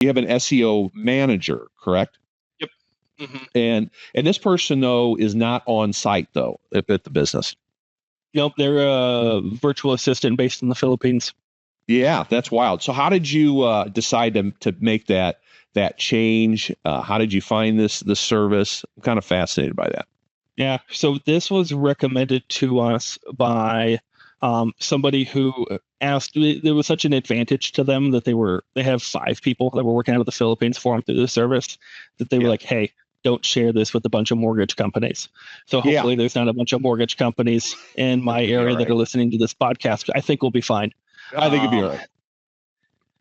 You have an SEO manager, correct? Yep. Mm-hmm. And this person though is not on site though at the business. Nope, they're a virtual assistant based in the Philippines. Yeah, that's wild. So how did you decide to make that change? How did you find this service? I'm kind of fascinated by that. Yeah, so this was recommended to us by somebody who asked. There was such an advantage to them that they have 5 people that were working out of the Philippines for them through the service that they were like, hey, don't share this with a bunch of mortgage companies. So hopefully there's not a bunch of mortgage companies in my area that are listening to this podcast. I think we'll be fine. I think it'd be all right.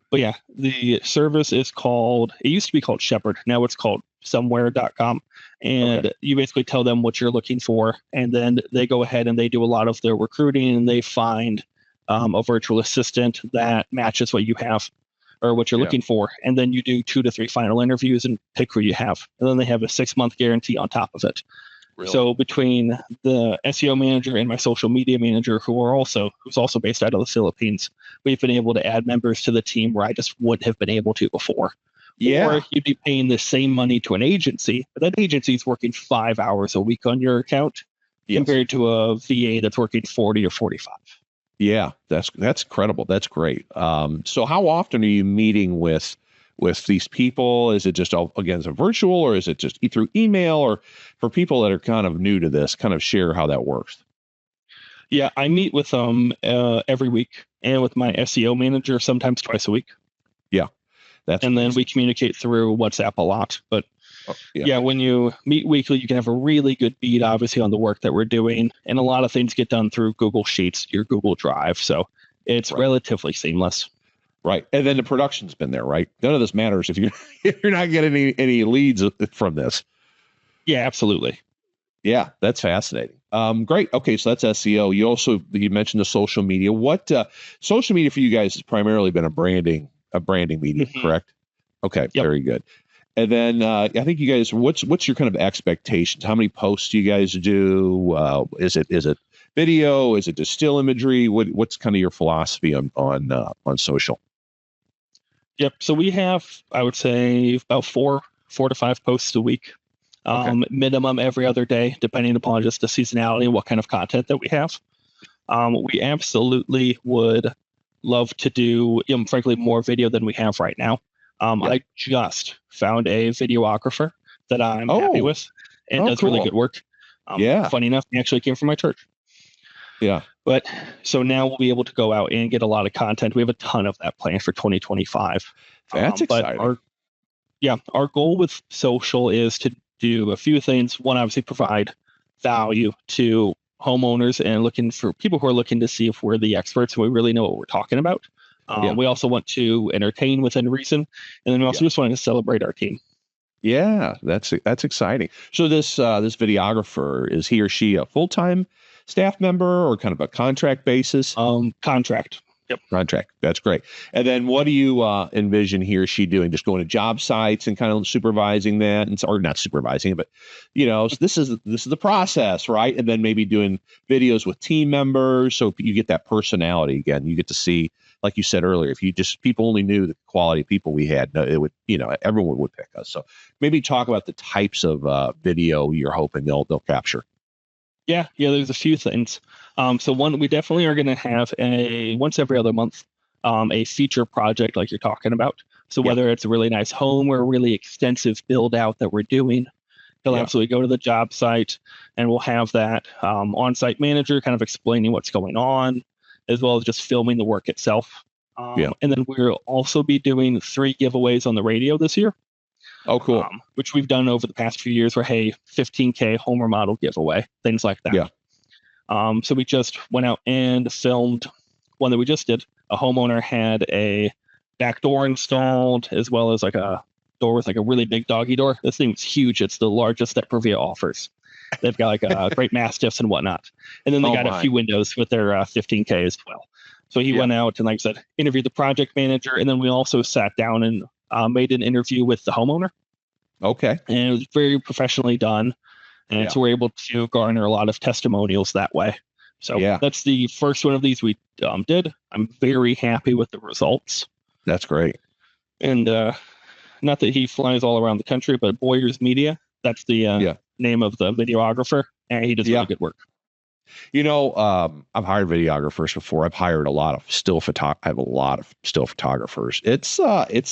But yeah, the service is called, it used to be called Shepherd. Now it's called somewhere.com. And you basically tell them what you're looking for. And then they go ahead and they do a lot of their recruiting and they find a virtual assistant that matches what you have or what you're looking for. And then you do 2 to 3 final interviews and pick who you have. And then they have a 6-month guarantee on top of it. Really? So between the SEO manager and my social media manager, who's also based out of the Philippines, we've been able to add members to the team where I just wouldn't have been able to before. Yeah. Or you'd be paying the same money to an agency, but that agency is working 5 hours a week on your account compared to a VA that's working 40 or 45. Yeah, that's incredible. That's great. So how often are you meeting with these people? Is it just again, is it virtual, or is it just through email? Or for people that are kind of new to this, kind of share how that works? Yeah, I meet with them every week, and with my SEO manager sometimes twice a week. Yeah, and then we communicate through WhatsApp a lot. But when you meet weekly, you can have a really good beat, obviously, on the work that we're doing, and a lot of things get done through Google Sheets, your Google Drive, so it's relatively seamless. Right, and then the production's been there, right? None of this matters if you're not getting any leads from this. Yeah, absolutely. Yeah, that's fascinating. Great. Okay, so that's SEO. You mentioned the social media. What social media for you guys has primarily been a branding medium, correct? Okay, very good. And then I think you guys, what's your kind of expectations? How many posts do you guys do? Is it video? Is it just still imagery? What's kind of your philosophy on social? Yep. So we have, I would say, about 4 to 5 posts a week. Minimum every other day, depending upon just the seasonality and what kind of content that we have. We absolutely would love to do, frankly, more video than we have right now. I just found a videographer that I'm happy with and does really good work. Funny enough, he actually came from my church. Yeah. But so now we'll be able to go out and get a lot of content. We have a ton of that planned for 2025. That's exciting. Our goal with social is to do a few things. One, obviously provide value to homeowners and looking for people who are looking to see if we're the experts and we really know what we're talking about. We also want to entertain within reason. And then we also just want to celebrate our team. Yeah, that's exciting. So this videographer, is he or she a full-time staff member or kind of a contract basis? Contract. Yep. Contract. That's great. And then what do you envision he or she doing? Just going to job sites and kind of supervising that, or not supervising it, but this is the process, right? And then maybe doing videos with team members, so you get that personality again. You get to see, like you said earlier, if people only knew the quality of people we had, it would, everyone would pick us. So maybe talk about the types of video you're hoping they'll capture. Yeah, there's a few things. So one, we definitely are going to have once every other month, a feature project like you're talking about. So whether it's a really nice home or a really extensive build out that we're doing, he'll absolutely go to the job site and we'll have that on-site manager kind of explaining what's going on, as well as just filming the work itself. And then we'll also be doing 3 giveaways on the radio this year. Oh, cool. Which we've done over the past few years where, hey, 15K home remodel giveaway, things like that. Yeah. So we just went out and filmed one that we just did. A homeowner had a back door installed, as well as like a door with like a really big doggy door. This thing was huge. It's the largest that Previa offers. They've got like a great mastiffs and whatnot. And then they got a few windows with their 15K as well. So he went out and, like I said, interviewed the project manager. And then we also sat down and made an interview with the homeowner. Okay. And it was very professionally done. And so we're able to garner a lot of testimonials that way. So that's the first one of these we did. I'm very happy with the results. That's great. And not that he flies all around the country, but Boyer's Media, that's the name of the videographer, and he does really good work. I've hired videographers before. I've hired a lot of I have a lot of still photographers. It's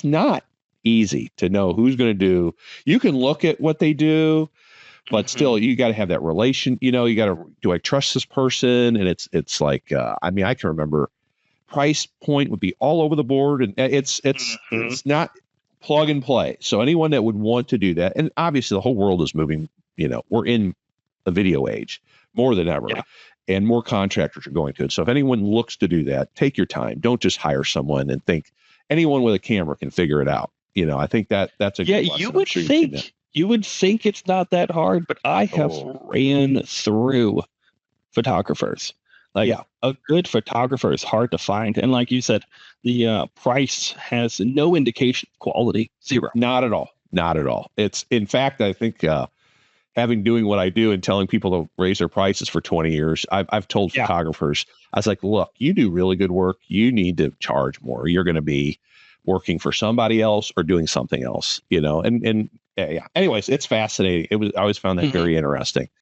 not easy to know who's going to do. You can look at what they do, but still you got to have that relation. You got to, do I trust this person? And it's like, I can remember price point would be all over the board, and it's not plug and play. So anyone that would want to do that, and obviously the whole world is moving, we're in a video age more than ever, and more contractors are going to it. So if anyone looks to do that, take your time. Don't just hire someone and think anyone with a camera can figure it out. I think that's a good lesson. You would think it's not that hard, but I have ran through photographers. A good photographer is hard to find. And like you said, the price has no indication of quality. Zero. Not at all. Not at all. It's, in fact, I think doing what I do and telling people to raise their prices for 20 years, I've told photographers, I was like, look, you do really good work. You need to charge more. You're going to be working for somebody else or doing something else, and anyways, it's fascinating. I always found that very interesting.